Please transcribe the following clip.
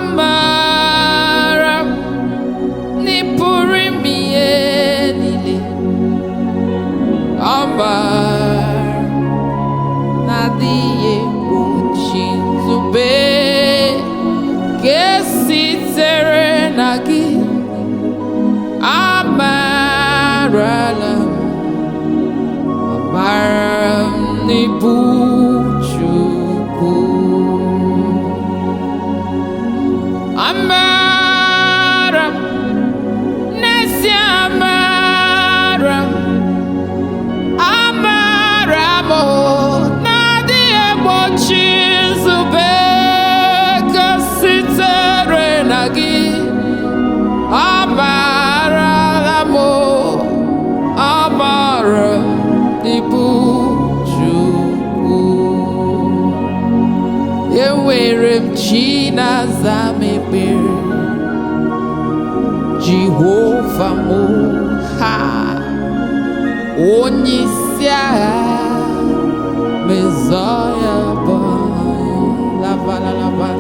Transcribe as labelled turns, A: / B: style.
A: Amara ni puri mienile. Amara na diye buchinzube kesitere nagi. Amara ni buchuku. Amara nesi amara. Amara mo na diye buchinzube kesitere nagi. Amara mo, amara ibujuku. Ewerem china zamebere, Jehovah mo ha, onyisia Messiah ba, la ba la ba.